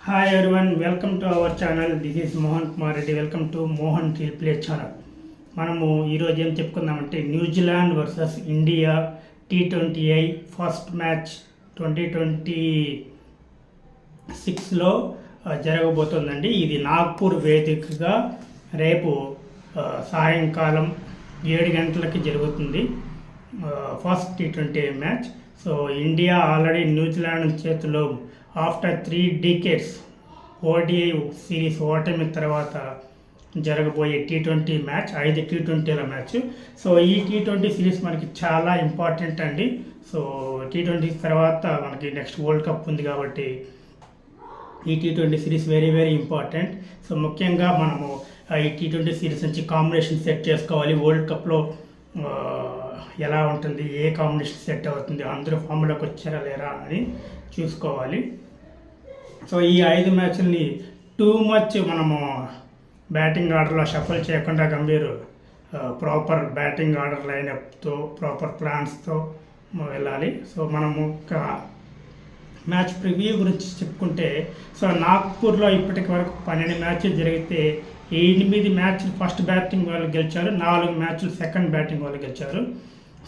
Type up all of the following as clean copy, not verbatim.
Hi everyone, welcome to our channel. This is Mohan Kumar Reddy. Welcome to Mohan reel play channel. మనము ఈరోజు ఏం చెప్పుకుందామంటే New Zealand versus India T20I first match 2026లో జరగబోతుందండి. ఇది నాగ్పూర్ వేదికగా రేపు సాయంకాలం 7 గంటలకి జరుగుతుంది first T20I match. So India already New Zealand చేతిలో ఆఫ్టర్ 3 decades ODI సిరీస్ ఓటమి తర్వాత జరగబోయే T20 మ్యాచ్ 5 T20ల మ్యాచ్. సో ఈ T20 సిరీస్ మనకి చాలా ఇంపార్టెంట్ అండి. సో T20 తర్వాత మనకి నెక్స్ట్ వరల్డ్ కప్ ఉంది కాబట్టి ఈ T20 series very important. So ముఖ్యంగా మనము ఈ T20 సిరీస్ నుంచి కాంబినేషన్ సెట్ చేసుకోవాలి. వరల్డ్ కప్లో ఎలా ఉంటుంది, ఏ కాంబినేషన్ సెట్ అవుతుంది, అందరూ ఫామ్లోకి వచ్చారా లేరా అని చూసుకోవాలి. సో ఈ 5 మ్యాచ్ల్ని టూ మచ్ మనము బ్యాటింగ్ ఆర్డర్లో షఫల్ చేయకుండా గంభీర్ ప్రాపర్ బ్యాటింగ్ ఆర్డర్ లైనప్తో ప్రాపర్ ప్లాన్స్తో వెళ్ళాలి. సో మనము మ్యాచ్ ప్రివ్యూ గురించి చెప్పుకుంటే, సో నాగ్పూర్లో ఇప్పటికి వరకు 12 మ్యాచ్లు జరిగితే 8 మ్యాచ్లు ఫస్ట్ బ్యాటింగ్ వాళ్ళు గెలిచారు, 4 మ్యాచ్లు సెకండ్ బ్యాటింగ్ వాళ్ళు గెలిచారు.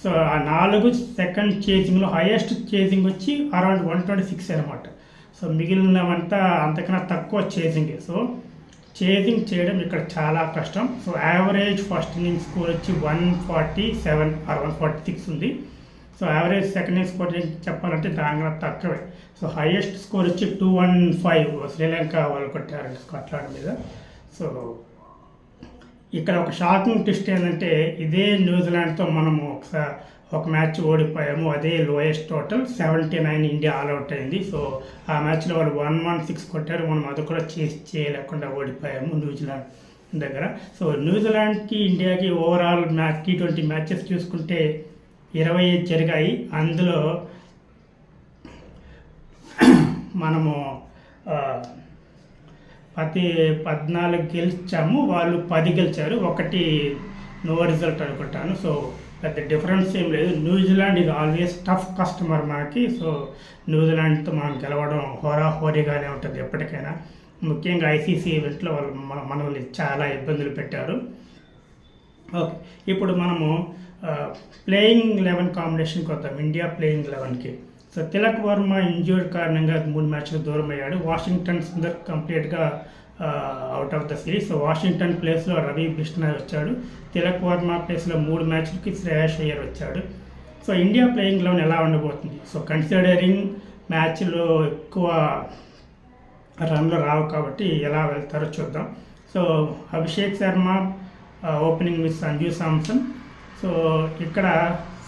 సో ఆ 4 సెకండ్ చేసింగ్లో హైయెస్ట్ చేసింగ్ వచ్చి అరౌండ్ 126 అనమాట. సో మిగిలినవంతా అంతకన్నా తక్కువ చేసింగే. సో చేసింగ్ చేయడం ఇక్కడ చాలా కష్టం. So average first inning score వచ్చి 147 ఆర్ 146 ఉంది. So average second inning score చెప్పాలంటే దానికన్నా తక్కువే. సో హైయెస్ట్ స్కోర్ వచ్చి 215 శ్రీలంక వాళ్ళు కొట్టారు స్కాట్లాండ్ మీద. సో ఇక్కడ ఒక షాకింగ్ ట్విస్ట్ ఏంటంటే, ఇదే న్యూజిలాండ్తో మనము ఒక మ్యాచ్ ఓడిపోయాము. అదే లోయెస్ట్ టోటల్ 79 ఇండియా ఆల్అవుట్ అయింది. సో ఆ మ్యాచ్లో వాళ్ళు 116 కొట్టారు, మనం అది కూడా చేయలేకుండా ఓడిపోయాము న్యూజిలాండ్ దగ్గర. సో న్యూజిలాండ్కి ఇండియాకి ఓవరాల్ మ్యాచ్ T20 మ్యాచెస్ చూసుకుంటే 25 జరిగాయి. అందులో మనము 14 గెలిచాము, వాళ్ళు 10 గెలిచారు, ఒకటి నో రిజల్ట్ అనుకుంటాను. సో పెద్ద డిఫరెన్స్ ఏం లేదు. న్యూజిలాండ్ ఇది ఆల్వేస్ టఫ్ కస్టమర్ మనకి. సో న్యూజిలాండ్తో మనం గెలవడం హోరాహోరీగానే ఉంటుంది ఎప్పటికైనా. ముఖ్యంగా ఐసీసీ ఈవెంట్లో వాళ్ళు మనల్ని చాలా ఇబ్బందులు పెట్టారు. ఓకే, ఇప్పుడు మనము ప్లేయింగ్ 11 కాంబినేషన్కి వద్దాం. ఇండియా ప్లేయింగ్ 11కి. సో తిలక్ వర్మ ఇంజ్యూర్డ్ కారణంగా 3 మ్యాచ్లు దూరం అయ్యాడు. వాషింగ్టన్ సుందర్ కంప్లీట్గా out of the series. So Washington ప్లేస్లో రవి బిష్నాయ్ వచ్చాడు. తిలక్ వర్మ ప్లేస్లో 3 మ్యాచ్లకి శ్రేయస్ అయ్యర్ వచ్చాడు. సో ఇండియా ప్లేయింగ్ 11 ఎలా ఉండబోతుంది? సో కన్సిడరింగ్ మ్యాచ్లో ఎక్కువ రన్లు రావు కాబట్టి ఎలా వెళ్తారో చూద్దాం. So Abhishek Sharma opening with Sanju Samson. So ఇక్కడ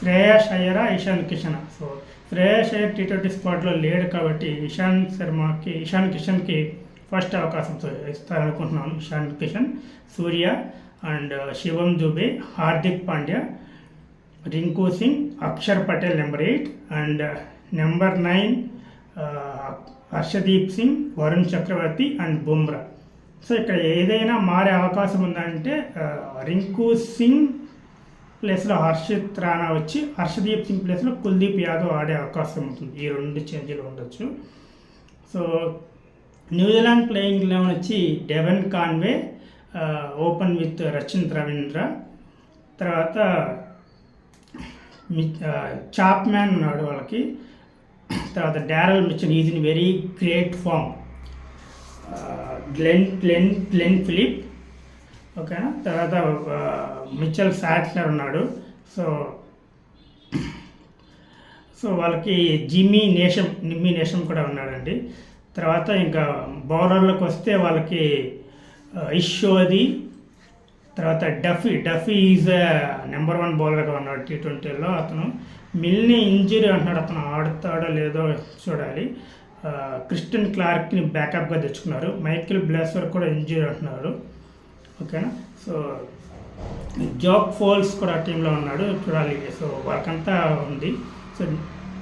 శ్రేయస్ అయ్యరా, ఇషాన్ కిషన్. సో శ్రేయస్ అయ్యర్ T20 స్క్వాడ్లో లేడు కాబట్టి ఇషాన్ కిషన్కి ఫస్ట్ అవకాశం ఇస్తారనుకుంటున్నాను. Ishan Kishan, Surya and Shivam Dube, Hardik Pandya, Rinku Singh, Axar Patel number 8 and number 9 Arshdeep Singh, Varun Chakravarthy and Bumrah. So ఇక్కడ ఏదైనా మారే అవకాశం ఉందంటే రింకు సింగ్ ప్లేస్లో హర్షిత్ రాణా వచ్చి హర్షదీప్ సింగ్ ప్లేస్లో కుల్దీప్ యాదవ్ ఆడే అవకాశం ఉంటుంది. ఈ 2 చేంజ్లు ఉండొచ్చు. సో న్యూజిలాండ్ ప్లేయింగ్ 11 వచ్చి Devon Conway open with Rachin Ravindra, తర్వాత చాప్మ్యాన్ ఉన్నాడు వాళ్ళకి, తర్వాత Daryl Mitchell is in very great form, Glenn Phillip, ఓకేనా. తర్వాత మిచెల్ శాట్లర్ ఉన్నాడు. సో వాళ్ళకి నిమ్మీ నేషం కూడా ఉన్నాడండి. తర్వాత ఇంకా బౌలర్లకు వస్తే వాళ్ళకి ఇషోది, తర్వాత డఫీ ఈజ్ నెంబర్ 1 బౌలర్గా ఉన్నాడు T20లో. అతను మిల్ని ఇంజరీ అంటున్నాడు, అతను ఆడుతాడో లేదో చూడాలి. క్రిస్టియన్ క్లార్క్ని బ్యాకప్గా తెచ్చుకున్నారు. మైకిల్ బ్లాసర్ కూడా ఇంజరీ అంటున్నారు, ఓకేనా. సో జాక్ ఫోల్స్ కూడా టీంలో ఉన్నాడు, చూడాలి. సో వాళ్ళకంతా ఉంది. సో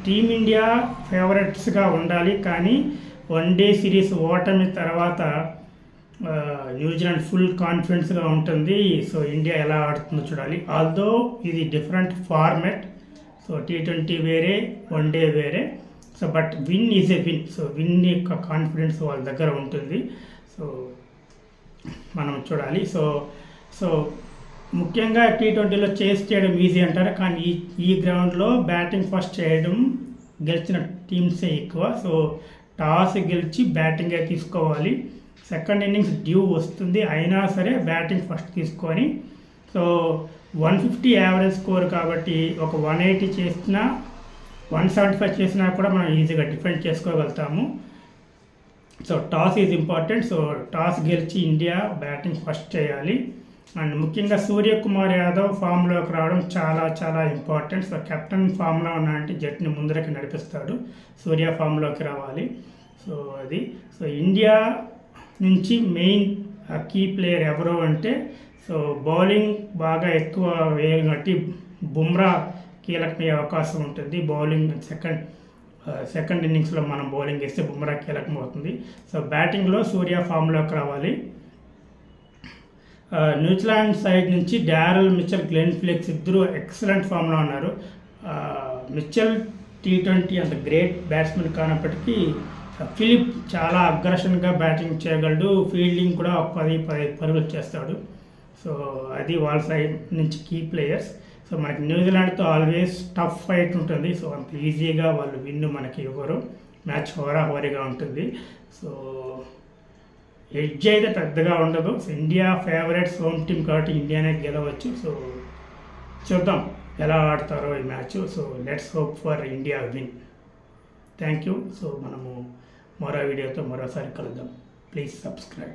టీమిండియా ఫేవరెట్స్గా ఉండాలి, కానీ వన్డే సిరీస్ ఓటమి తర్వాత న్యూజిలాండ్ ఫుల్ కాన్ఫిడెన్స్గా ఉంటుంది. సో ఇండియా ఎలా ఆడుతుందో చూడాలి. ఆల్దో ఇది డిఫరెంట్ ఫార్మెట్. సో T20 వేరే, వన్డే వేరే. So but win is a win. So win యొక్క కాన్ఫిడెన్స్ వాళ్ళ దగ్గర ఉంటుంది. సో మనం చూడాలి. సో ముఖ్యంగా T20లో చేస్ చేయడం ఈజీ అంటారు, కానీ ఈ గ్రౌండ్లో బ్యాటింగ్ ఫస్ట్ చేయడం గెలిచిన టీమ్సే ఎక్కువ. సో టాస్ గెలిచి బ్యాటింగే తీసుకోవాలి. సెకండ్ ఇన్నింగ్స్ డ్యూ వస్తుంది, అయినా సరే బ్యాటింగ్ ఫస్ట్ తీసుకొని, సో 150 యావరేజ్ స్కోర్ కాబట్టి ఒక 180 చేసినా 175 చేసినా కూడా మనం ఈజీగా డిఫెండ్ చేసుకోగలుగుతాము. So toss is important. So toss గెలిచి ఇండియా బ్యాటింగ్ ఫస్ట్ చేయాలి. అండ్ ముఖ్యంగా సూర్యకుమార్ యాదవ్ ఫామ్లోకి రావడం చాలా చాలా ఇంపార్టెంట్. సో కెప్టెన్ ఫామ్లో ఉన్నాయంటే జట్టుని ముందరకి నడిపిస్తాడు. సూర్య ఫామ్లోకి రావాలి. సో అది. సో ఇండియా నుంచి మెయిన్ కీ ప్లేయర్ ఎవరు అంటే, సో బౌలింగ్ బాగా ఎక్కువ వేగం కట్టి బుమ్రా కీలకమయ్యే అవకాశం ఉంటుంది. బౌలింగ్ సెకండ్ ఇన్నింగ్స్లో మనం బౌలింగ్ వేస్తే బుమ్రా కీలకం అవుతుంది. సో బ్యాటింగ్లో సూర్య ఫామ్లోకి రావాలి. న్యూజిలాండ్ సైడ్ నుంచి డారెల్ మిచెల్, గ్లెన్ ఫిలిప్స్ ఇద్దరు ఎక్సలెంట్ ఫామ్లో ఉన్నారు. మిచెల్ T20 అంత గ్రేట్ బ్యాట్స్మెన్ కానప్పటికీ ఫిలిప్ చాలా అగ్రెషన్గా బ్యాటింగ్ చేయగలడు. ఫీల్డింగ్ కూడా 10 పరుగులు చేస్తాడు. సో అది వాళ్ళ సైడ్ నుంచి కీ ప్లేయర్స్. సో మనకి న్యూజిలాండ్తో ఆల్వేస్ టఫ్ ఫైట్ ఉంటుంది. సో అంత ఈజీగా వాళ్ళు విన్ మనకి ఇవ్వరు. మ్యాచ్ హోరాహోరీగా ఉంటుంది. సో ఎడ్జ్ అయితే పెద్దగా ఉండదు. So India favourites home team కాబట్టి ఇండియానే గెలవచ్చు. సో చూద్దాం ఎలా ఆడతారో ఈ match. So let's hope for India win. Thank you. So మనము మరో వీడియోతో మరోసారి కలుద్దాం. Please subscribe.